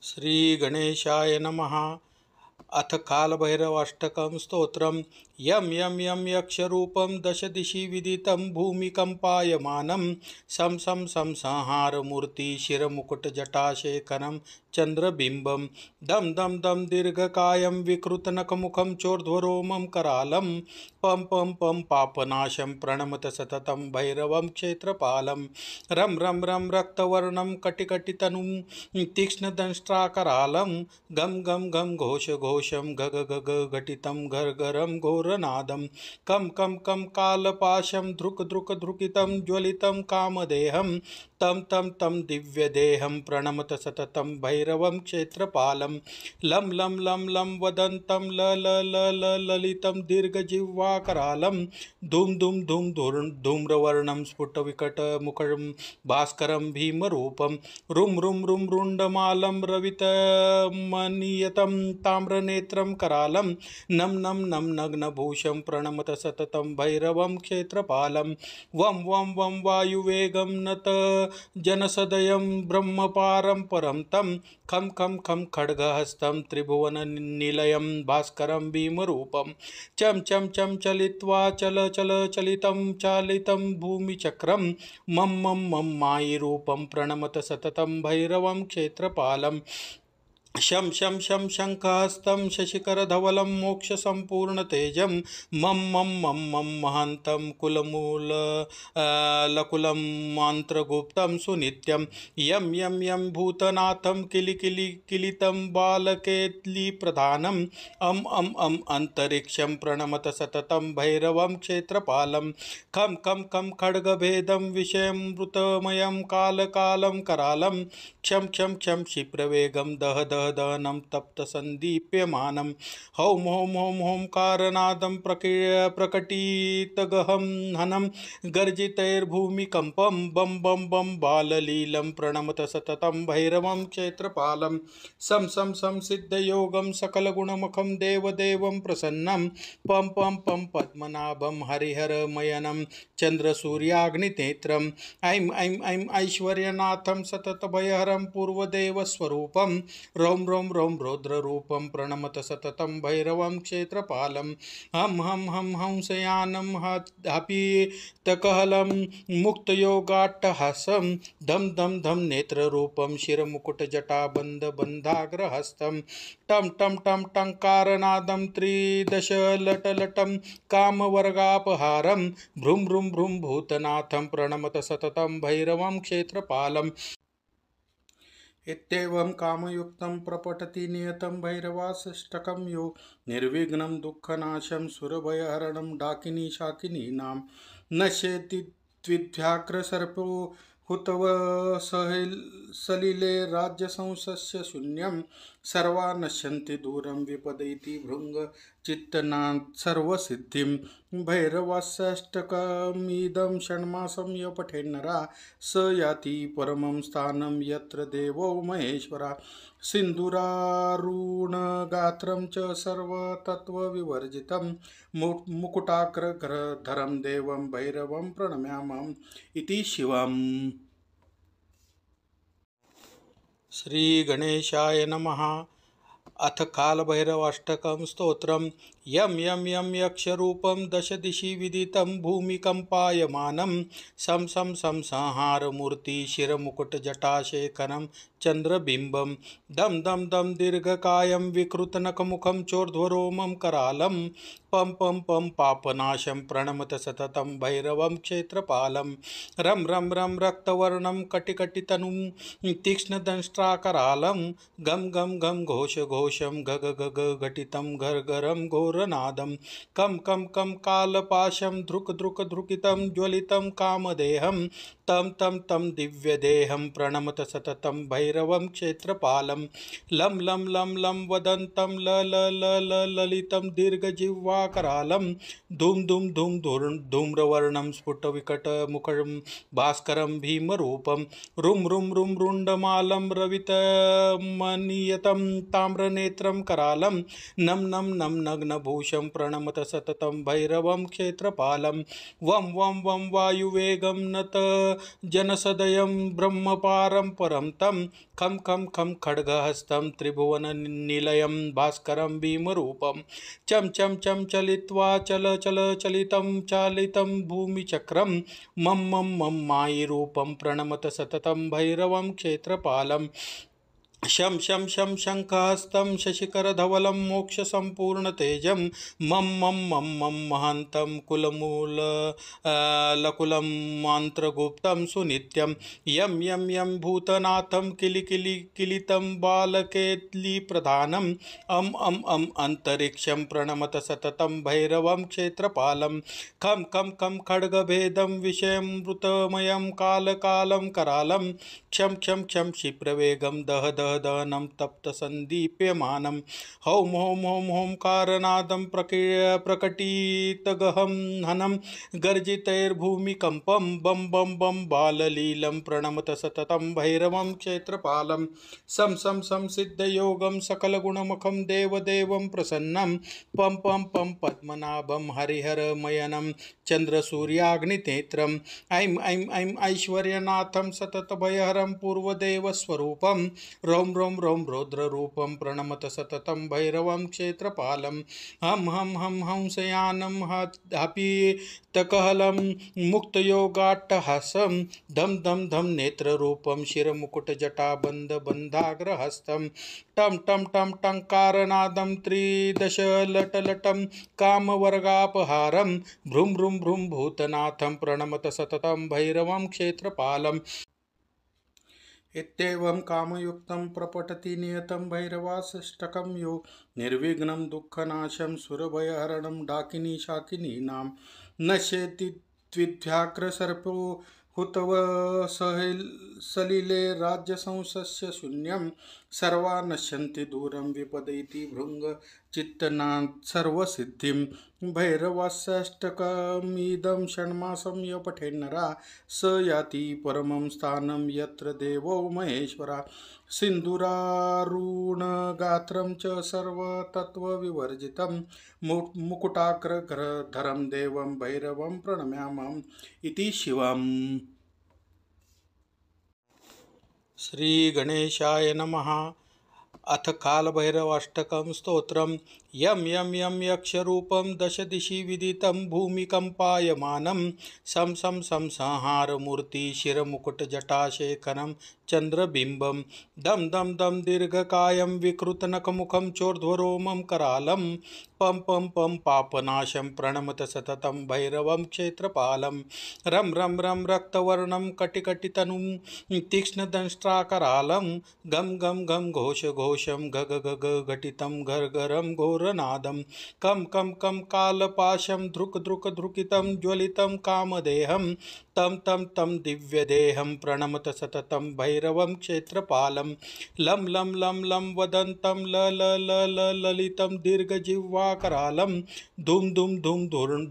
श्री गणेशाय नमः। अथ कालभैरवाष्टकं स्तोत्रम्। यं यं यं यक्षरूपं दशदिशि विदितं भूमिकम्पायमानं सं सं सं संहारमूर्ति शिरमुकुटजटाशेखरं चन्द्रबिम्बं दं दं दं दीर्घकायं विकृतनखमुखं चोर्ध्वरोमं करालं पं पं पं पापनाशं प्रणमत सततं भैरवं क्षेत्रपालं रं रं रं रक्तवर्णं कटिकटितनुं तीक्ष्णदंष्ट्राकरालं गं गं गं घोष घोषं गग गग घटितं घर्घरं घोरनादं कं कं कं कालपाशं धृक धृक धृकितं ज्वलितं कामदेहं तं तं तं दिव्यदेहं प्रणमत सततं भैरवं क्षेत्रपालं लं लं लं लं वदन्तं ल ल ल ल ललितं दीर्घजिह्वाकरालं धूम धूम धूम धूम्रवर्णं स्फुटविकटमुखं भास्करं भीमरूपं रुं रुं रुं रुण्डमालं रवितमनियतं ताम्रनेत्रं करालं नं नं नं नग्नभूषं प्रणमत सततं भैरवं क्षेत्रपालं वं वं वं वायुवेगं नत जनसदयं ब्रह्मपारं परं तं खं खं खं खड्गहस्तं त्रिभुवननिलयं भास्करं भीमरूपं चं चं चं चलित्वा चल चल चलितं चालितं भूमिचक्रं मं मं मं मायिरूपं प्रणमत सततं भैरवं क्षेत्रपालं शं शं शं शङ्खहस्तं शशिकरधवलं मोक्षसम्पूर्णतेजं मं मं मं मं महान्तं कुलमूल लकुलं मन्त्रगुप्तं सुनित्यं यं यं यं भूतनाथं किलितं बालकेलिप्रधानम् अं अन्तरिक्षं प्रणमत सततं भैरवं क्षेत्रपालं खं खं खं खड्गभेदं विषयमृतमयं कालकालं करालं क्षं क्षं क्षं क्षिप्रवेगं दह दह दहनं तप्तसन्दीप्यमानं हौं हौं हौं हौंकारनादं प्रकटितगहं हनं गर्जितैर्भूमिकम्पं बं बं बं बाललीलं प्रणमत सततं भैरवं क्षेत्रपालं सं सं सं सिद्धयोगं सकलगुणमुखं देवदेवं प्रसन्नं पं पं पं पद्मनाभं हरिहरमयनं चन्द्रसूर्याग्निनेत्रम् ऐं ऐं ऐं ऐश्वर्यनाथं सततभयहरं पूर्वदेवस्वरूपं रौं रौं रौं रौद्ररूपं प्रणमत सततं भैरवं क्षेत्रपालं हं हं हं हंसयानं हपीतकहलं मुक्तयोगाट्टहासं धं धं धं नेत्ररूपं शिरमुकुटजटाबन्धबन्धाग्रहस्तं टं टं टं टङ्कारनादं त्रिदशलटलटं कामवर्गापहारं भ्रूं भ्रूं भ्रूं भूतनाथं प्रणमत सततं भैरवं क्षेत्रपालम् इत्येवं कामयुक्तं प्रपठति नियतं भैरवाष्टकं यो निर्विघ्नं दुःखनाशं सुरभयहरणं डाकिनी शाकिनीनां नश्येति द्विध्याघ्रसर्पो हुतव सलिले राज्यसंसस्य शून्यं सर्वा नश्यन्ति दूरं विपदैति भृङ्गचित्तनात् सर्वसिद्धिं भैरवाष्टकमिदं षण्मासं य पठेन्नरा स याति परमं स्थानं यत्र देवो महेश्वरा सिन्दूरारुणगात्रं च सर्वतत्त्वविवर्जितं मुकुटाग्रधरं देवं भैरवं प्रणम्यामः इति शिवम्। श्री गणेशाय नमः। अथ कालभैरवाष्टकं स्तोत्रम्। यं यं यं यक्षरूपं दशदिशि विदितं भूमिकम्पायमानं सं सं सं संहारमूर्ति शिरमुकुटजटाशेखरं चन्द्रबिम्बं दं दं दं दीर्घकायं विकृतनखमुखं चोर्ध्वरोमं करालं पं पं पं पापनाशं प्रणमत सततं भैरवं क्षेत्रपालं रं रं रं रक्तवर्णं कटिकटितनुं तीक्ष्णदंष्ट्राकरालं गं गं गं घोष घोषं गग गग घटितं घर्घरं घोरनादं कं कं कं कालपाशं धृक धृक धृकितं ज्वलितं कामदेहं तं तं तं दिव्यदेहं प्रणमत सततं भैरवं क्षेत्रपालं लं लं लं लं वदन्तं ल ल ल ल ललितं दीर्घजिह्वाकरालं धूम धूम धूम धूम्रवर्णं स्फुटविकटमुखं भास्करं भीमरूपं रुं रुं रुं रुण्डमालं रवितमनियतं ताम्रनेत्रं ताम्रनेत्रं करालं नं नं नं नग्नभूषं प्रणमत सततं भैरवं क्षेत्रपालं वं वं वं वायुवेगं नत जनसदयं ब्रह्मपारं परं तं खं खं खं खड्गहस्तं त्रिभुवननिलयं भास्करं भीमरूपं चं चं चं चलित्वा चल चल चलितं चालितं भूमिचक्रं मम मम मम मायिरूपं प्रणमत सततं भैरवं क्षेत्रपालं शं शं शं शङ्खहस्तं शशिकरधवलं मोक्षसम्पूर्णतेजं मम मम मम मम महान्तं कुलमूल लकुलं मन्त्रगुप्तं सुनित्यं यं यं यं भूतनाथं किलितं बालकेलिप्रधानम् अम् अन्तरिक्षं प्रणमत सततं भैरवं क्षेत्रपालं खं खं खं खड्गभेदं विषयमृतमयं कालकालं करालं क्षं क्षं क्षं क्षिप्रवेगं दह दह दहनं तप्तसन्दीप्यमानं हौं हौं हौं हौंकारनादं प्रकटितगहं हनं गर्जितैर्भूमिकम्पं बं बं बं बाललीलं प्रणमत सततं भैरवं क्षेत्रपालं सं सं सं सिद्धयोगं सकलगुणमुखं देवदेवं प्रसन्नं पं पं पं पद्मनाभं हरिहरमयनं चन्द्रसूर्याग्निनेत्रम् ऐं ऐं ऐं ऐश्वर्यनाथं सततभयहरं पूर्वदेवस्वरूपं रौं रौं रौं रौद्ररूपं प्रणमत सततं भैरवं क्षेत्रपालं हं हं हं हंसयानं हपीतकहलं मुक्तयोगाट्टहासं धं धं धं नेत्ररूपं शिरमुकुटजटाबन्धबन्धाग्रहस्तं टं टं टं टङ्कारनादं त्रिदशलटलटं कामवर्गापहारं भ्रूं भ्रूं भ्रूं भूतनाथं प्रणमत सततं भैरवं क्षेत्रपालम् इत्येवं कामयुक्तं प्रपठति नियतं भैरवाष्टकं यो निर्विघ्नं दुःखनाशं सुरभयहरणं डाकिनी शाकिनीनां नश्येति द्विध्याघ्रसर्पो हुतव सलिले राज्यसंसस्य शून्यं सर्वा नश्यन्ति दूरं विपदैति भृङ्गचित्तनात् सर्वसिद्धिं भैरवाष्टकमिदं षण्मासं य पठेन्नरा स याति परमं स्थानं यत्र देवो महेश्वरा सिन्दूरारुणगात्रं च सर्वतत्त्वविवर्जितं मुकुटाग्रधरं देवं भैरवं प्रणम्यामः इति शिवम्। श्री गणेशाय नमः। अथ कालभैरवाष्टकं स्तोत्रम् यं यं यं यक्षरूपं दशदिशि विदितं भूमिकम्पायमानं सं सं सं संहारमूर्ति शिरमुकुटजटाशेखरं चन्द्रबिम्बं दं दं दं दीर्घकायं विकृतनखमुखं चोर्ध्वरोमं करालं पं पं पं पापनाशं प्रणमत सततं भैरवं क्षेत्रपालं रं रं रं रक्तवर्णं कटिकटितनुं तीक्ष्णदंष्ट्राकरालं गं गं गं घोष घोषं गग गग घटितं घर्घरं घोरनादं कं कं कं कालपाशं धृक् धृक् धृकितं ज्वलितं कामदेहं तं तं तं दिव्यदेहं प्रणमत सततं भैरवं क्षेत्रपालं लं लं लं लं वदन्तं ल ल ल ल ललितं दीर्घजिह्वाकरालं धूम धूम धूम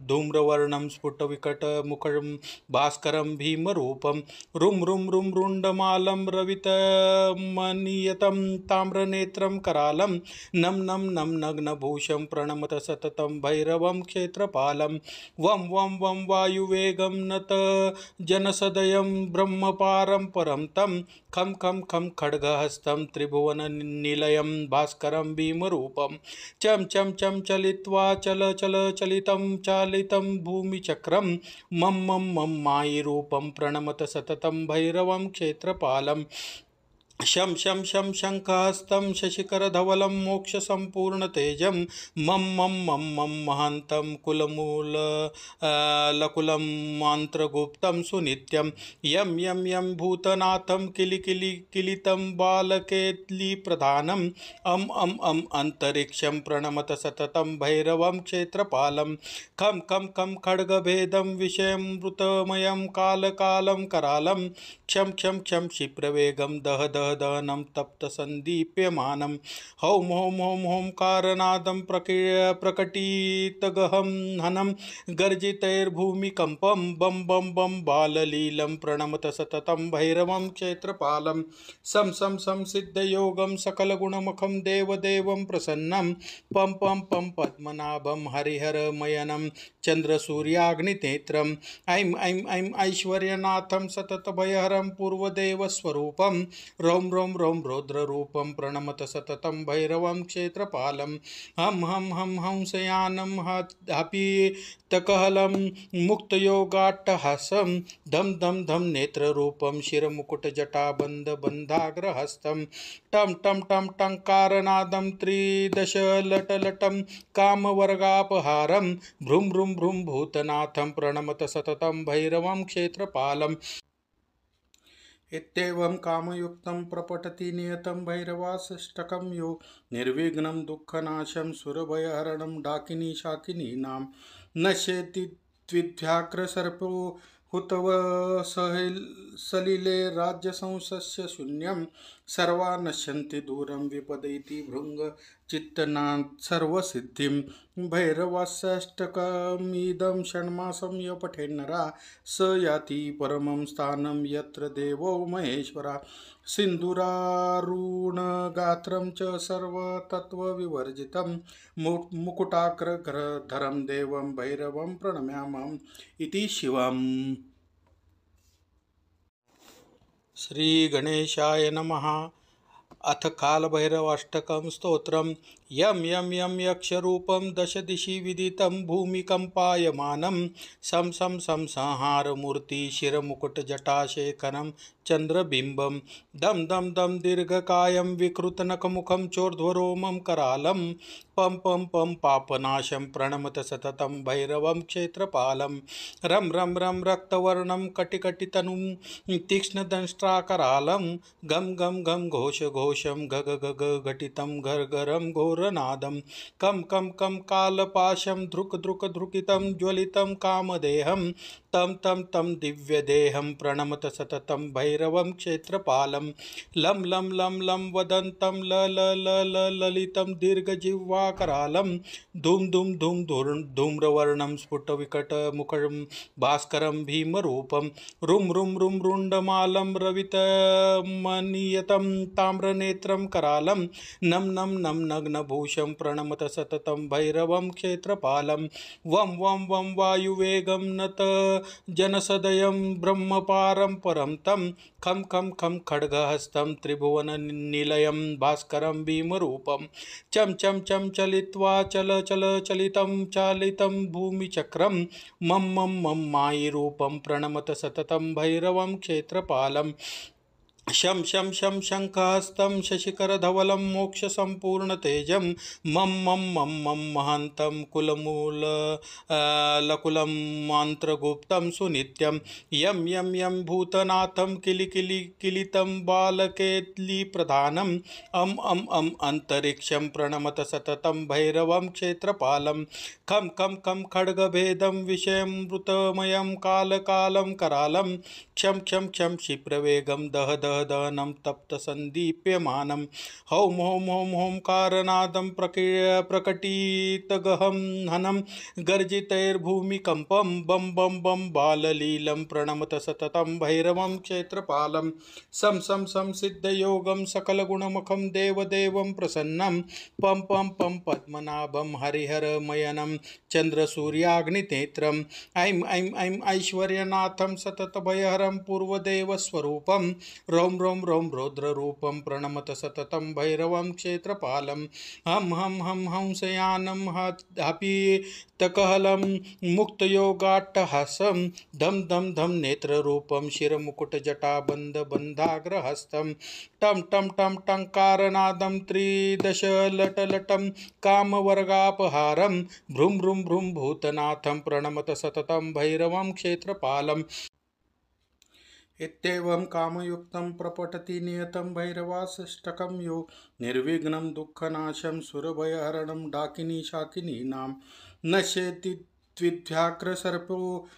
धूम्रवर्णं स्फुटविकटमुखं भास्करं भीमरूपं रुं रुं रुं रुण्डमालं रवितमनियतं ताम्रनेत्रं करालं नं नं नं नग्नभूषं प्रणमत सततं भैरवं क्षेत्रपालं वं वं वं वायुवेगं नत जनसदयं ब्रह्मपारं परं तं खं खं खं खड्गहस्तं त्रिभुवननिलयं भास्करं भीमरूपं चं चं चं चलित्वा चल चल चलितं चालितं भूमिचक्रं मम मम मम मायिरूपं प्रणमत सततं भैरवं क्षेत्रपालं शं शं शं शङ्खहस्तं शशिकरधवलं मोक्षसम्पूर्णतेजं मम मम मम मम महान्तं कुलमूल लकुलं मन्त्रगुप्तं सुनित्यं यं यं यं भूतनाथं किलितं बालकेलिप्रधानम् अम् अन्तरिक्षं प्रणमत सततं भैरवं क्षेत्रपालं खं खं खं खड्गभेदं विषयमृतमयं कालकालं करालं क्षं क्षं क्षं क्षिप्रवेगं दह दह दहदहनं तप्तसन्दीप्यमानं हौं हौं हौं होंकारनादं प्रकटितगहं हनं गर्जितैर्भूमिकम्पं बं बं बं बाललीलं प्रणमत सततं भैरवं क्षेत्रपालं सं सिद्धयोगं सकलगुणमुखं देवदेवं प्रसन्नं पं पं पं पद्मनाभं हरिहरमयनं चन्द्रसूर्याग्निनेत्रम् ऐं ऐं ऐं ऐश्वर्यनाथं सततभयहरं पूर्वदेवस्वरूपं रौं रौं रौं रौद्ररूपं प्रणमत सततं भैरवं क्षेत्रपालं हं हं हं हंसयानं हपीतकहलं मुक्तयोगाट्टहासं धं धं धं नेत्ररूपं शिरमुकुटजटाबन्धबन्धाग्रहस्तं टं टं टं टङ्कारनादं त्रिदशलटलटं कामवर्गापहारं भ्रूं भ्रूं भ्रूं भूतनाथं प्रणमत सततं भैरवं क्षेत्रपालम् इत्येवं कामयुक्तं प्रपठति नियतं भैरवाष्टकं यो निर्विघ्नं दुःखनाशं सुरभयहरणं डाकिनी शाकिनीनां नश्येति द्विध्याघ्रसर्पो हुतवसलिले राज्यसंसस्य शून्यं सर्वा नश्यन्ति दूरं विपदैति भृङ्गचित्तनात् सर्वसिद्धिं भैरवाष्टकमिदं षण्मासं य पठेन्नरा स याति परमं स्थानं यत्र देवो महेश्वरा सिन्दूरारुणगात्रं च सर्वतत्त्वविवर्जितं मुकुटाग्रधरं देवं भैरवं प्रणम्यामः इति शिवम्। श्री गणेशाय नमः। अथ कालभैरवाष्टकं स्तोत्रम् यं यं यं यक्षरूपं दशदिशि विदितं भूमिकम्पायमानं सं संहारमूर्ति शिरमुकुटजटाशेखरं चन्द्रबिम्बं दं दं दं दीर्घकायं विकृतनखमुखं चोर्ध्वरोमं करालं पं पं पं पापनाशं प्रणमत सततं भैरवं क्षेत्रपालं रं रं रं रक्तवर्णं कटिकटितनुं तीक्ष्णदंष्ट्राकरालं गं गं गं घोषं गग गग घटितं घर्घरं घोरनादं कं कं कं कालपाशं धृक धृक धृकितं ज्वलितं कामदेहं तं तं तं दिव्यदेहं प्रणमत सततं भैरवं क्षेत्रपालं लं लं लं लं वदन्तं ल ल ल ल ललितं दीर्घजिह्वाकरालं धूम धूम धूम धूम्रवर्णं स्फुटविकटमुखं भास्करं भीमरूपं रुं रुं रुं रुण्डमालं रवितमनियतं ताम्रनेत्रं करालं नं नं नं नग्नभूषं प्रणमत सततं भैरवं क्षेत्रपालं वं वं वं वायुवेगं नत जनसदयं ब्रह्मपारं परं तं खं खं खं खड्गहस्तं त्रिभुवननिलयं भास्करं भीमरूपं चं चं चं चलित्वा चल चल चालितं भूमिचक्रं मं मं मं मायिरूपं प्रणमत सततं भैरवं क्षेत्रपालं शं शं शं शङ्खहस्तं शशिकरधवलं मोक्षसम्पूर्णतेजं मं मं मं मं महान्तं कुलमूलकुलं मन्त्रगुप्तं सुनित्यं यं यं यं भूतनाथं किलितं बालकेलिप्रधानम् अं अन्तरिक्षं प्रणमत सततं भैरवं क्षेत्रपालं खं खं खं खड्गभेदं विषयमृतमयं कालकालं करालं क्षं क्षं क्षं क्षिप्रवेगं दह दहनं तप्तसन्दीप्यमानं हौं हौं हौं होंकारनादं प्रकटितगहं हनं गर्जितैर्भूमिकम्पं बं बं बं बाललीलं प्रणमत सततं भैरवं क्षेत्रपालं सं सिद्धयोगं सकलगुणमुखं देवदेवं प्रसन्नं पं पं पं पद्मनाभं हरिहरमयनं चन्द्रसूर्याग्निनेत्रम् ऐं ऐं ऐं ऐश्वर्यनाथं सततभयहरं पूर्वदेवस्वरूपं रौं रौं रौं रौद्ररूपं प्रणमत सततं भैरवं क्षेत्रपालं हं हं हं हंसयानं हपीतकहलं मुक्तयोगाट्टहासं धं धं धं नेत्ररूपं शिरमुकुटजटाबन्धबन्धाग्रहस्तं टं टं टं टङ्कारनादं त्रिदशलटलटं कामवर्गापहारं भ्रूं भ्रूं भ्रूं भूतनाथं प्रणमत सततं भैरवं क्षेत्रपालम् इत्येवं कामयुक्तं प्रपठति नियतं भैरवाष्टकं यो निर्विघ्नं दुःखनाशं सुरभयहरणं डाकिनी शाकिनीनां नश्येति द्विध्याघ्रसर्पो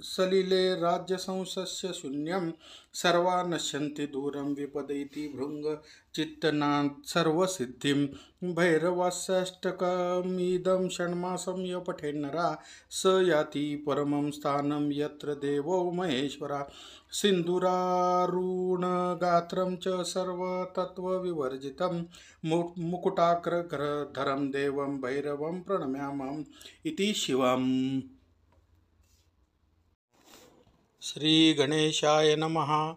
सलिले राज्यसंसस्य शून्यं सर्वा नश्यन्ति दूरं विपदैति भृङ्ग चित्तनात् सर्वसिद्धिं भैरवास्यष्टकमिदं षण्मासं य पठेन्नरा स याति परमं स्थानं यत्र देवो महेश्वरा सिन्दूरारुणगात्रं च सर्वतत्त्वविवर्जितं मुकुटाग्रधरं देवं भैरवं प्रणम्यामम् इति शिवम्। श्री गणेशाय नमः।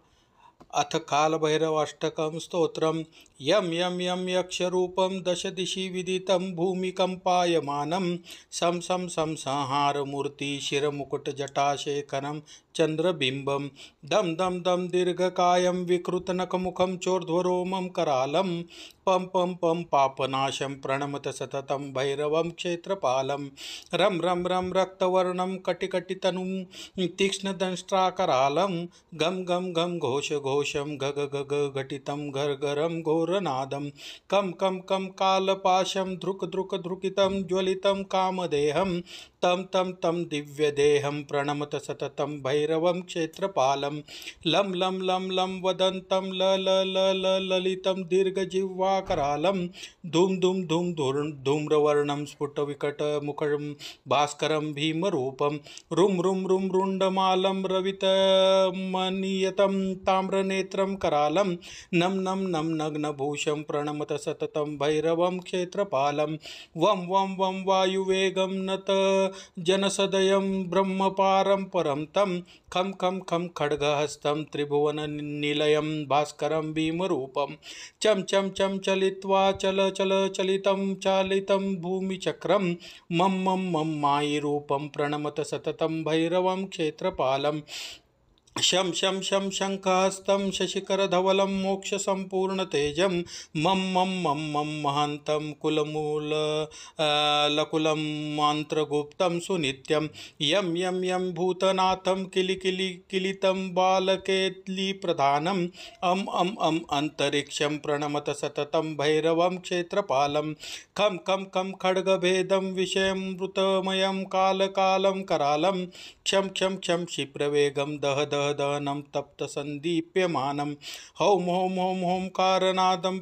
अथ कालभैरवाष्टकं स्तोत्रम्। यं यं यं यक्षरूपं दश दिशि विदितं भूमिकम्पायमानं सं सं सं संहारमूर्ति शिरमुकुटजटाशेखरं चन्द्रबिम्बं दं दं दं दीर्घकायं विकृतनखमुखं चोर्ध्वरोमं करालं पं पं पं पापनाशं प्रणमत सततं भैरवं क्षेत्रपालं रं रं रं रक्तवर्णं कटिकटितनुं तीक्ष्णदंष्ट्राकरालं गं गं गं घोष घोषं गग गग घटितं घर्घरं घोरनादं कं कं कं कालपाशं धृक् धृक् धृकितं ज्वलितं कामदेहं तं तं तं दिव्यदेहं प्रणमत सततं भैरवं क्षेत्रपालं लं लं लं लं वदन्तं ल ल ल ल ललितं दीर्घजिह्वाकरालं धूम धूम धूम धूम्रवर्णं स्फुटविकटमुखं भास्करं भीमरूपं रुं रुं रुं रुण्डमालं रवितमनियतं ताम्रनेत्रं करालं नं नं नं नग्नभूषं प्रणमत सततं भैरवं क्षेत्रपालं वं वं वं वायुवेगं नत जनसदयं ब्रह्मपारं परं तं खं खं खं खड्गहस्तं त्रिभुवननिलयं भास्करं भीमरूपं चं चं चं चलित्वा चल चल चलितं चालितं भूमिचक्रं मं मं मं मायिरूपं प्रणमत सततं भैरवं क्षेत्रपालं शं शं शं शङ्खहस्तं शशिकरधवलं मोक्षसम्पूर्णतेजं मं मं मं मं महन्तं कुलमूल लकुलं मन्त्रगुप्तं सुनित्यं यं यं यं भूतनाथं किलितं बालकेलिप्रधानम् अं अन्तरिक्षं प्रणमत सततं भैरवं क्षेत्रपालं खं खं खं खड्गभेदं विषयमृतमयं कालकालं करालं क्षं क्षं क्षं क्षिप्रवेगं दह दह दहनं तप्तसन्दीप्यमानं हौं हौं हौं होंकारनादं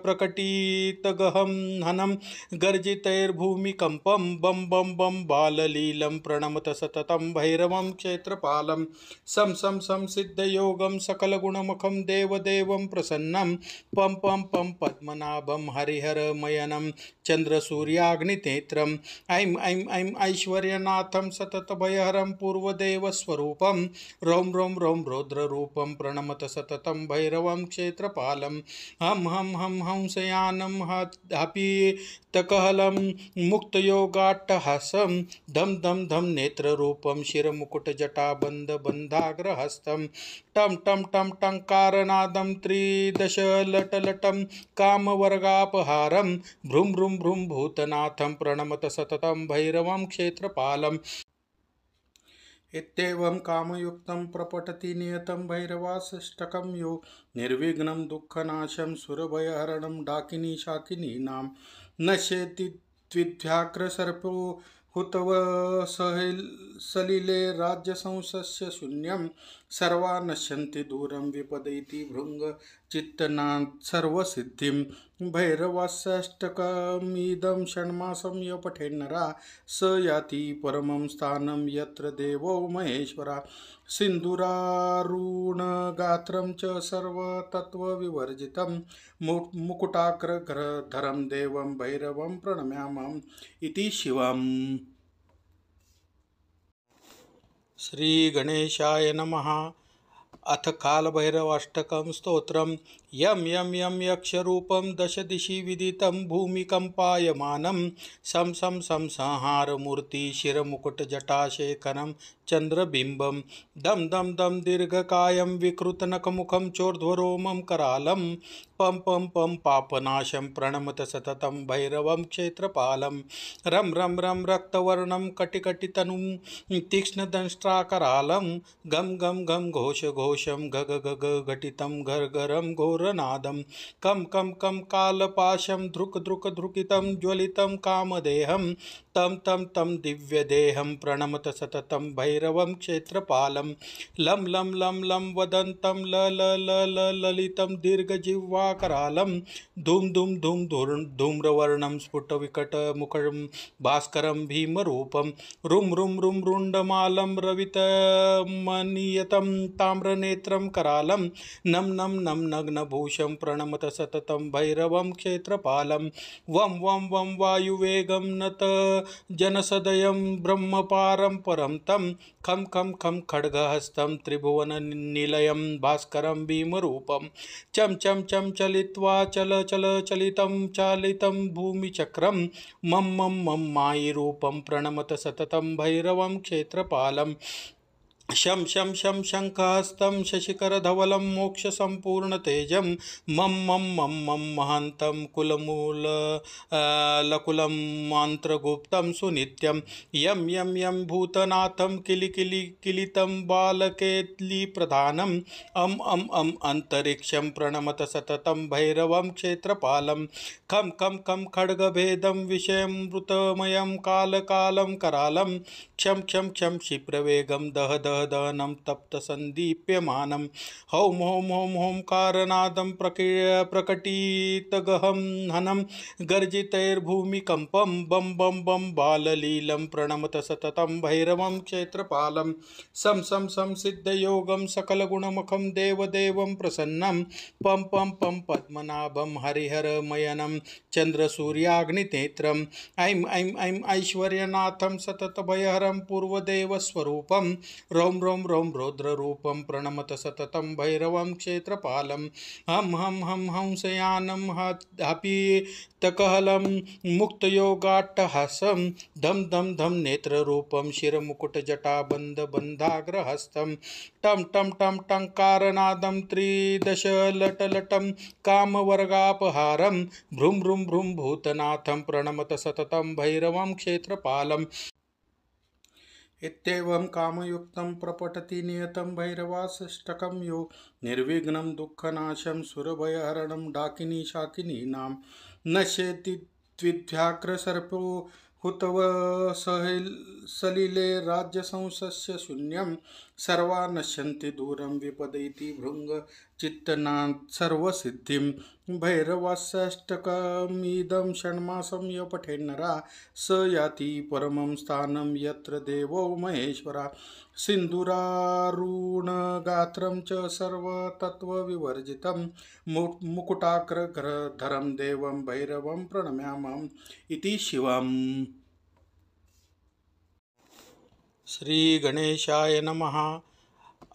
प्रकटितगहं हनं गर्जितैर्भूमिकम्पं बं बं बं बाललीलं प्रणमत सततं भैरवं क्षेत्रपालं सं सं सं सिद्धयोगं सकलगुणमुखं देवदेवं प्रसन्नं पं पं पं पद्मनाभं हरिहरमयनं चन्द्रसूर्याग्निनेत्रम् ऐं ऐं ऐं ऐश्वर्यनाथं सततभयहरं पूर्वदेवस्वरूपं रौं रौं रौं रौद्ररूपं प्रणमत सततं भैरवं क्षेत्रपालं हं हं हं हंसयानं हपितकहलं मुक्तयोगाट्टहासं धं धं धं नेत्ररूपं शिरमुकुटजटाबन्धबन्धाग्रहस्तं टं टं टं टङ्कारनादं त्रिदशलटलटं कामवर्गापहारं भ्रूं भ्रूं भ्रूं भूतनाथं प्रणमत सततं भैरवं क्षेत्रपालम् इत्येवं कामयुक्तं प्रपठति नियतं भैरवाष्टकं यो निर्विघ्नं दुःखनाशं सुरभयहरणं डाकिनी शाकिनीनां नश्येति द्विध्याघ्रसर्पो सलिले राज्यसंसस्य शून्यं सर्वा नश्यन्ति दूरं विपदैति भृङ्ग चित्तनात् सर्वसिद्धिं भैरवास्यष्टकमिदं षण्मासं य पठेन्नरा स याति परमं स्थानं यत्र देवो महेश्वरा सिन्दूरारुणगात्रं च सर्वतत्त्वविवर्जितं मुकुटाग्रधरं देवं भैरवं प्रणम्यामम् इति शिवम्। श्री गणेशाय नमः। अथ कालभैरवाष्टकं स्तोत्रम्। यं यं यं यक्षरूपं दश दिशि विदितं भूमिकम्पायमानं सं सं सं संहारमूर्ति शिरमुकुटजटाशेखरं चन्द्रबिम्बं दं दं दं दीर्घकायं विकृतनखमुखं चोर्ध्वरोमं करालं पं पं पं पापनाशं प्रणमत सततं भैरवं क्षेत्रपालं रं रं रं रक्तवर्णं कटिकटितनुं तीक्ष्णदंष्ट्राकरालं गं गं गं घोषघोषं गग गग घटितं घर्घरं घोरनादं कं कं कं कालपाशं धृक् धृक् धृकितं ज्वलितं कामदेहं तं तं तं दिव्यदेहं प्रणमत सततं भैरवं क्षेत्रपालं लं लं लं लं वदन्तं ल ल ल ल ललितं दीर्घजिह्वाकरालं धूम धूम धूम धूम्रवर्णं स्फुटविकटमुखं भास्करं भीमरूपं रुं रुं रुं रुण्डमालं रवितमनियतं ताम्रनेत्रं करालं नं नं नं नग्नभूषं प्रणमत सततं भैरवं क्षेत्रपालं वं वं वं वायुवेगं नत जनसदयं ब्रह्मपारं परं तं खं खं खं खड्गहस्तं त्रिभुवननिलयं भास्करं भीमरूपं चं चं चं चलित्वा चल चल चलितं चालितं भूमिचक्रं मं मं मं मायिरूपं प्रणमत सततं भैरवं क्षेत्रपालं शं शं शं शङ्खहस्तं शशिकरधवलं मोक्षसम्पूर्णतेजं मं मं मं मं महान्तं कुलमूल लकुलं मन्त्रगुप्तं सुनित्यं यं यं यं भूतनाथं किलितं बालकेलिप्रधानम् अम् अन्तरिक्षं प्रणमत सततं भैरवं क्षेत्रपालं खं खं खं खड्गभेदं विषयमृतमयं कालकालं करालं क्षं क्षं क्षं क्षिप्रवेगं दह दह दहनं तप्तसन्दीप्यमानं हौं हौं हौं हौंकारनादं प्रकटितगहं हनं गर्जितैर्भूमिकम्पं बं बं बं बाललीलं प्रणमत सततं भैरवं क्षेत्रपालं सं सं सं सिद्धयोगं सकलगुणमुखं देवदेवं प्रसन्नं पं पं पं पद्मनाभं हरिहरमयनं चन्द्रसूर्याग्निनेत्रम् ऐं ऐं ऐं ऐश्वर्यनाथं सततभयहरं पूर्वदेवस्वरूपं रौं रौं रौं रौद्ररूपं प्रणमत सततं भैरवं क्षेत्रपालं हं हं हं हंसयानं हपीतकहलं मुक्तयोगाट्टहासं धं धं धं नेत्ररूपं शिरमुकुटजटाबन्धबन्धाग्रहस्तं टं टं टं टङ्कारनादं त्रिदशलटलटं कामवर्गापहारं भ्रूं भ्रूं भ्रूं भूतनाथं प्रणमत सततं भैरवं क्षेत्रपालम् इत्येवं कामयुक्तं प्रपठति नियतं भैरवाष्टकं यो निर्विघ्नं दुःखनाशं सुरभयहरणं डाकिनी शाकिनीनां नश्येति द्विध्याघ्रसर्पो हुतव सलिले राज्यसंसस्य शून्यं सर्वा नश्यन्ति दूरं विपदैति भृङ्गचित्तनात् सर्वसिद्धिं भैरवाष्टकमिदं षण्मासं यो पठेन्नरा स याति परमं स्थानं यत्र देवो महेश्वरा सिन्दूरारुणगात्रं च सर्वतत्त्वविवर्जितं मुकुटाग्रधरं देवं भैरवं प्रणम्यामः इति शिवम्। श्री गणेशाय नमः।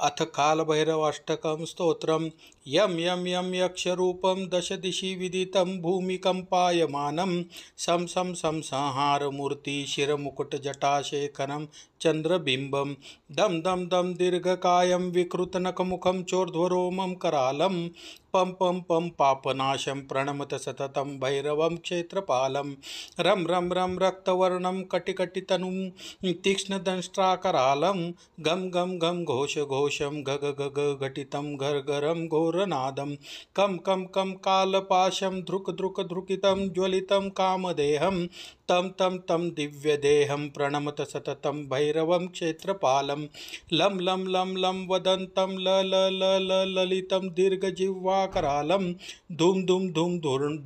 अथ कालभैरवाष्टकं स्तोत्रम् यं यं यं यक्षरूपं दशदिशि विदितं भूमिकम्पायमानं सं सं सं संहारमूर्ति शिरमुकुटजटाशेखरं चन्द्रबिम्बं दं दं दं दीर्घकायं विकृतनखमुखं चोर्ध्वरोमं करालं पं पं पं पापनाशं प्रणमत सततं भैरवं क्षेत्रपालं रं रं रं रक्तवर्णं कटिकटितनुं तीक्ष्णदंष्ट्राकरालं गं गं गं घोषघोषं गग गग घटितं घर्घरं घोरनादं कं कं कं कालपाशं धृक् धृक् धृकितं ज्वलितं कामदेहं तं तं तं दिव्यदेहं प्रणमत सततं भैरवं क्षेत्रपालं लं लं लं लं वदन्तं ल ल ल ल ललितं दीर्घजिह्वाकरालं धूम धूम धूम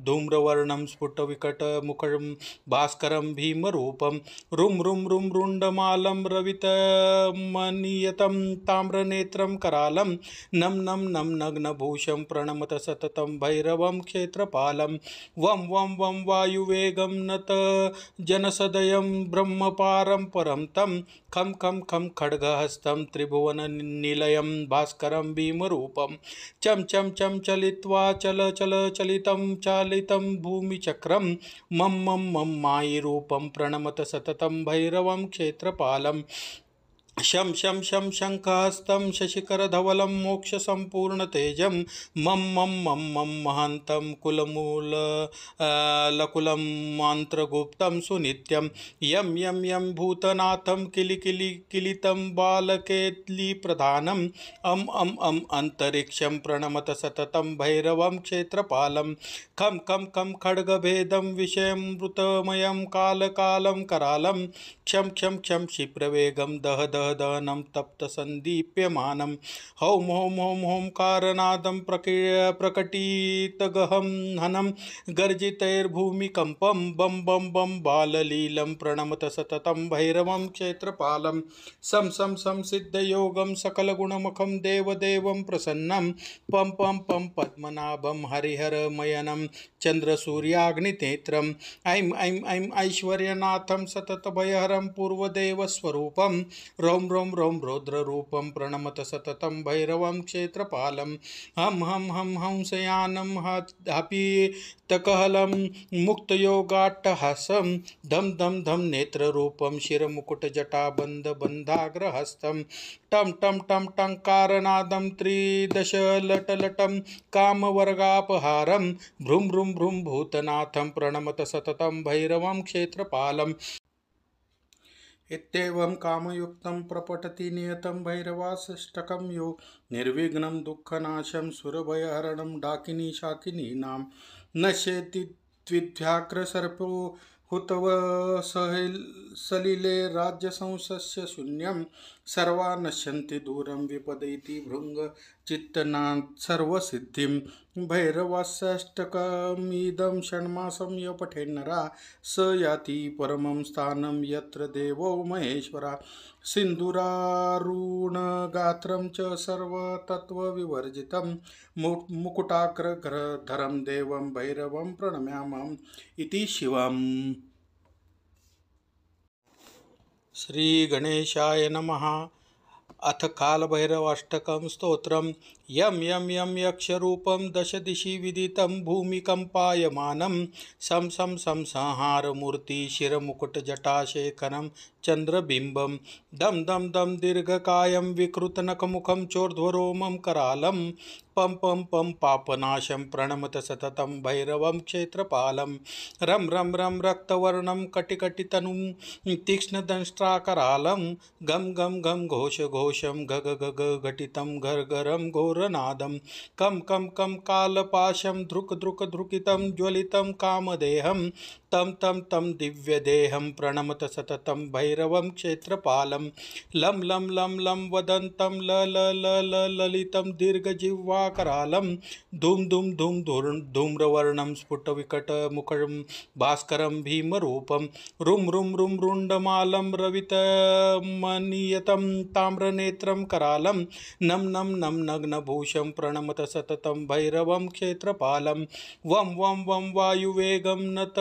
धूम्रवर्णं स्फुटविकटमुखं भास्करं भीमरूपं रुं रुं रुं रुण्डमालं रवितमनियतं ताम्रनेत्रं करालं नं नं नं नग्नभूषं प्रणमत सततं भैरवं क्षेत्रपालं वं वं वं वायुवेगं नत जनसदयं ब्रह्मपारं परं तं खं खं खं खड्गहस्तं त्रिभुवननिलयं भास्करं भीमरूपं चं चं चं चलित्वा चल चल चलितं चालितं भूमिचक्रं मं मं मं मायिरूपं प्रणमत सततं भैरवं क्षेत्रपालं शं शं शं शङ्खहस्तं शशिकरधवलं मोक्षसम्पूर्णतेजं मं मं मं मं महान्तं लकुलं मन्त्रगुप्तं सुनित्यं यं यं यं भूतनाथं किलितं बालकेलिप्रधानम् अम् अन्तरिक्षं प्रणमत सततं भैरवं क्षेत्रपालं खं खं खं खड्गभेदं विषयमृतमयं कालकालं करालं क्षं क्षं क्षं क्षिप्रवेगं दह दह दहनं तप्तसन्दीप्यमानं हौं हौं हौं हौंकारनादं प्रकटितगहं हनं गर्जितैर्भूमिकम्पं बं बं बं बाललीलं प्रणमत सततं भैरवं क्षेत्रपालं सं सं सं सिद्धयोगं सकलगुणमुखं देवदेवं प्रसन्नं पं पं पं पद्मनाभं हरिहरमयनं चन्द्रसूर्याग्निनेत्रम् ऐं ऐं ऐं ऐश्वर्यनाथं सततभयहरं पूर्वदेवस्वरूपं रौं रौं रौं रौद्ररूपं प्रणमत सततं भैरवं क्षेत्रपालं हं हं हं हंसयानं हपीतकहलं मुक्तयोगाट्टहासं धं धं धं नेत्ररूपं शिरमुकुटजटाबन्धबन्धाग्रहस्तं टं टं टं टङ्कारनादं त्रिदशलटलटं कामवर्गापहारं भ्रूं भ्रूं भ्रूं भूतनाथं प्रणमत सततं भैरवं क्षेत्रपालम् इत्येवं कामयुक्तं प्रपठति नियतं भैरवाष्टकं यो निर्विघ्नं दुःखनाशं सुरभयहरणं डाकिनी शाकिनीनां नश्येति द्विध्याघ्रसर्पो हुतव सलिले राज्यसंसस्य शून्यं सर्वा नश्यन्ति दूरं विपदति भृङ्गचित्तनात् सर्वसिद्धिं भैरवाष्टकमिदं षण्मासं य पठेन्नरा स याति परमं स्थानं यत्र देवो महेश्वरा सिन्दूरारुणगात्रं च सर्वतत्त्वविवर्जितं मुकुटाग्रधरं देवं भैरवं प्रणम्यामः इति शिवम्। श्री गणेशाय नमः। अथ कालभैरवाष्टकं स्तोत्रम् यं यं यं यक्षरूपं दशदिशि विदितं भूमिकम्पायमानं सं सं सं संहारमूर्ति शिरमुकुटजटाशेखरं चन्द्रबिम्बं दं दं दं दीर्घकायं विकृतनखमुखं चोर्ध्वरोमं करालं पं पं पं पापनाशं प्रणमत सततं भैरवं क्षेत्रपालं रं रं रं रक्तवर्णं कटिकटितनुं तीक्ष्णदंष्ट्राकरालं गं गं गं घोषघोषं गग गग घटितं घर्घरं घोरनादं कं कं कं कालपाशं धृक धृक धृकितं ज्वलितं कामदेहं तं तं तं दिव्यदेहं प्रणमत सततं भैरवं क्षेत्रपालं लं लं लं लं वदन्तं ल ल ल ल ललितं दीर्घजिह्वाकरालं धूम धूम धूम धूम्रवर्णं स्फुटविकटमुखं भास्करं भीमरूपं रुं रुं रुं रुण्डमालं रवितमनियतं ताम्रनेत्रं करालं नं नं नं नग्नभूषं प्रणमत सततं भैरवं क्षेत्रपालं वं वं वं वायुवेगं नत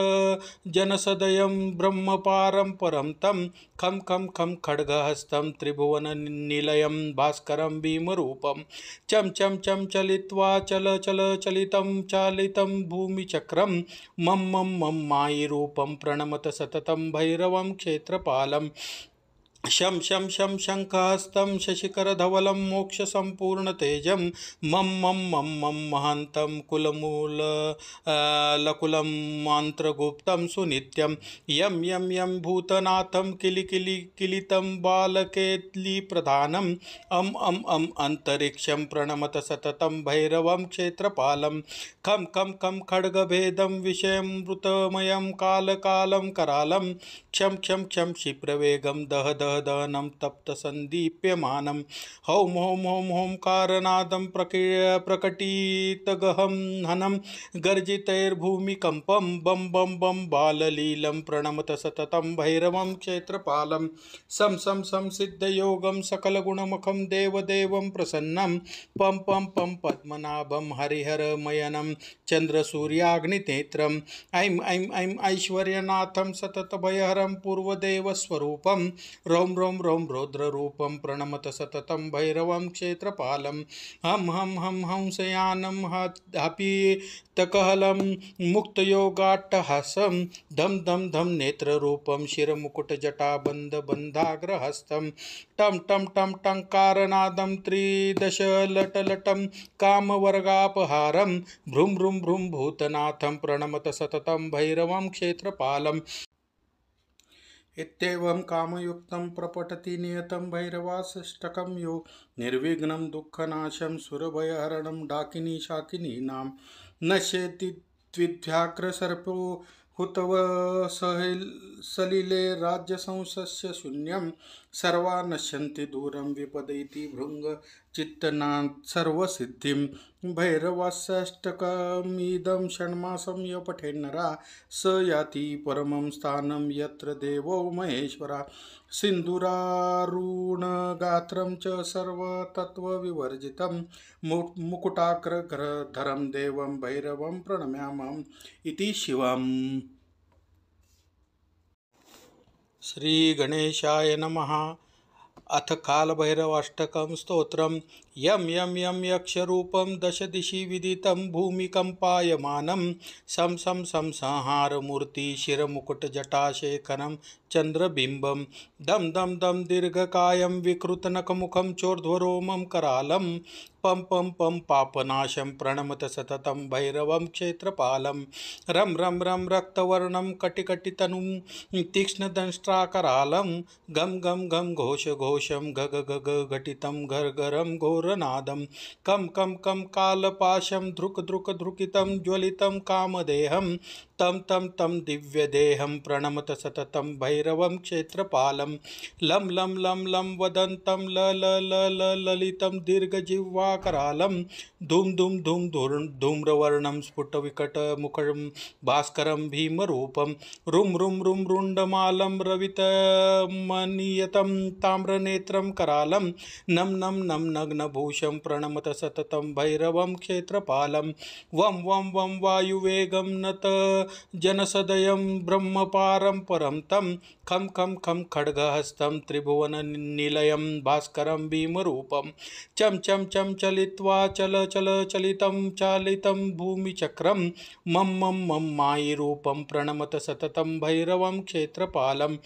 जनसदयं ब्रह्मपारं परं तं खं खं खं खड्गहस्तं त्रिभुवननिलयं भास्करं भीमरूपं चं चं चं चलित्वा चल चल चालितं भूमिचक्रं मं मं मं मायिरूपं प्रणमत सततं भैरवं क्षेत्रपालं शं शं शं शङ्खहस्तं शशिकरधवलं मोक्षसम्पूर्णतेजं मं मं मं मं महान्तं लकुलं मन्त्रगुप्तं सुनित्यं यं यं यं भूतनाथं किलितं बालकेलिप्रधानम् अम् अन्तरिक्षं प्रणमत सततं भैरवं क्षेत्रपालं खं खं खं खड्गभेदं विषयमृतमयं कालकालं करालं क्षं क्षं क्षं क्षिप्रवेगं दह दह दहनं तप्तसन्दीप्यमानं हौं हौं हौं हौंकारनादं प्रकटितगहं हनं गर्जितैर्भूमिकम्पं बं बं बं बाललीलं प्रणमत सततं भैरवं क्षेत्रपालं सं सं सं सिद्धयोगं सकलगुणमुखं देवदेवं प्रसन्नं पं पं पं पद्मनाभं हरिहरमयनं चन्द्रसूर्याग्निनेत्रम् ऐं ऐं ऐं ऐश्वर्यनाथं सततभयहरं पूर्वदेवस्वरूपं रौं रौं रौं रौद्ररूपं प्रणमत सततं भैरवं क्षेत्रपालं हं हं हं हंसयानं हपीतकहलं मुक्तयोगाट्टहासं धम धम धम नेत्ररूपं शिरमुकुटजटाबन्धबन्धाग्रहस्तं टं टं टं टङ्कारनादं त्रिदशलटलटं कामवर्गापहारं भ्रूं भ्रूं भ्रूं भूतनाथं प्रणमत सततं भैरवं क्षेत्रपालम् इत्येवं कामयुक्तं प्रपठति नियतं भैरवाष्टकं यो निर्विघ्नं दुःखनाशं सुरभयहरणं डाकिनी शाकिनीनां नश्येति द्विध्याघ्रसर्पो हुतव सलिले राज्यसंसस्य शून्यं सर्वा नश्यन्ति दूरं विपदैति भृङ्ग चित्तनात् सर्वसिद्धिं भैरवाष्टकमिदं षण्मासं य पठेन्नरा स याति परमं स्थानं यत्र देवो महेश्वरा सिन्दूरारुणगात्रं च सर्वतत्त्वविवर्जितं मुकुटाग्रधरं देवं भैरवं प्रणम्यामः इति शिवम्। श्री गणेशाय नमः। अथ कालभैरवाष्टकं स्तोत्रम् यं यं यं यक्षरूपं दशदिशि विदितं भूमिकम्पायमानं सं सं सं संहारमूर्ति शिरमुकुटजटाशेखरं चन्द्रबिम्बं दं दं दं दीर्घकायं विकृतनखमुखं चोर्ध्वरोमं करालं पं पं पं पापनाशं प्रणमत सततं भैरवं क्षेत्रपालं रं रं रं रक्तवर्णं कटिकटितनुं तीक्ष्णदंष्ट्राकरालं गं गं गं घोष घोषं गग गग घटितं घर्घरं घोरनादं कं कं कं कालपाशं धृक धृक धृकितं ज्वलितं कामदेहं तं तं तं दिव्यदेहं प्रणमत सततं भैरवं क्षेत्रपालं लं लं लं लं वदन्तं ल ल ल ल ललितं दीर्घजिह्वाकरालं धूम धूम धूम धूम्रवर्णं स्फुटविकटमुखं भास्करं भीमरूपं रुं रुं रुं रुण्डमालं रवितमनियतं ताम्रनेत्रं करालं नं नं नं नग्नभूषं प्रणमत सततं भैरवं क्षेत्रपालं वं वं वं वायुवेगं नत जनसदयं ब्रह्मपारं परं तं खं खं खं खड्गहस्तं त्रिभुवननिलयं भास्करं भीमरूपं चं चं चं चलित्वा चल चल चलितं चालितं भूमिचक्रं मं मं मं मायिरूपं प्रणमत सततं भैरवं क्षेत्रपालं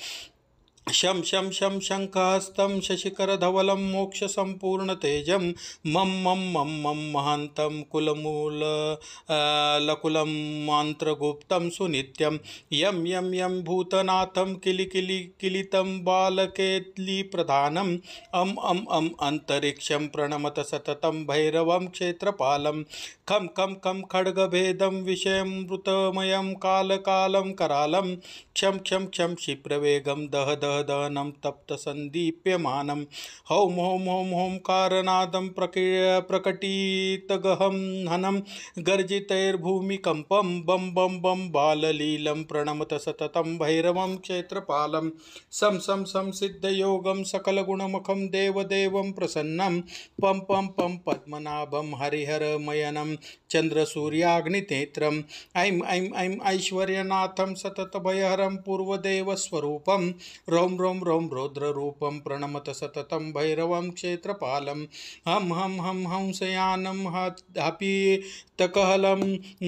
शं शं शं शङ्खहस्तं शशिकरधवलं मोक्षसम्पूर्णतेजं मं मं मं मं महान्तं कुलमूलकुलं मन्त्रगुप्तं सुनित्यं यं यं यं भूतनाथं किलिकिलिकिलितं बालकेलिप्रधानम् अं अन्तरिक्षं प्रणमत सततं भैरवं क्षेत्रपालं खं खं खं खड्गभेदं विषयमृतमयं कालकालं करालं क्षं क्षं क्षं क्षिप्रवेगं दह दह दहनं तप्तसन्दीप्यमानं हौं हौं हौं होंकारनादं प्रकटितगहं हनं गर्जितैर्भूमिकम्पं बं बं बं बाललीलं प्रणमत सततं भैरवं क्षेत्रपालं सं सं सं सिद्धयोगं सकलगुणमुखं देवदेवं प्रसन्नं पं पं पं पद्मनाभं हरिहरमयनं चन्द्रसूर्याग्निनेत्रम् ऐं ऐं ऐं ऐश्वर्यनाथं सततभयहरं पूर्वदेवस्वरूपं रौं रौं रौं रौद्ररूपं प्रणमत सततं भैरवं क्षेत्रपालं हं हं हं हंसयानं हपीतकहलं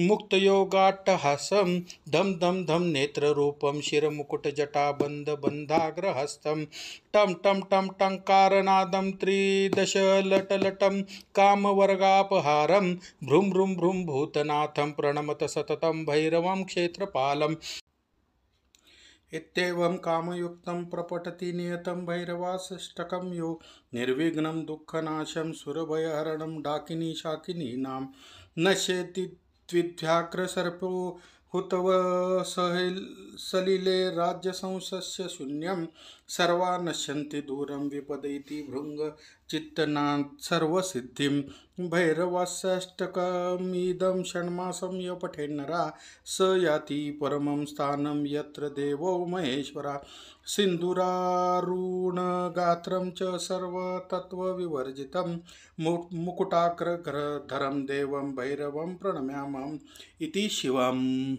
मुक्तयोगाट्टहासं धम धम धम नेत्ररूपं शिरमुकुटजटाबन्धबन्धाग्रहस्तं टं टं टं टङ्कारनादं त्रिदशलटलटं कामवर्गापहारं भ्रूं भ्रूं भ्रूं भूतनाथं प्रणमत सततं भैरवं क्षेत्रपालम् इत्येवं कामयुक्तं प्रपठति नियतं भैरवाष्टकं यो निर्विघ्नं दुःखनाशं सुरभयहरणं डाकिनी शाकिनीनां नश्येति द्विध्याघ्रसर्पो हुतव सलिले राज्यसंसस्य शून्यं सर्वा नश्यन्ति दूरं विपदैति भृङ्ग चित्तनात् सर्वसिद्धिं भैरवाष्टकमिदं षण्मासं य पठेन्नरा स याति परमं स्थानं यत्र देवो महेश्वरा सिन्दूरारुणगात्रं च सर्वतत्त्वविवर्जितं मुकुटाग्रधरं देवं भैरवं प्रणम्यामः इति शिवम्।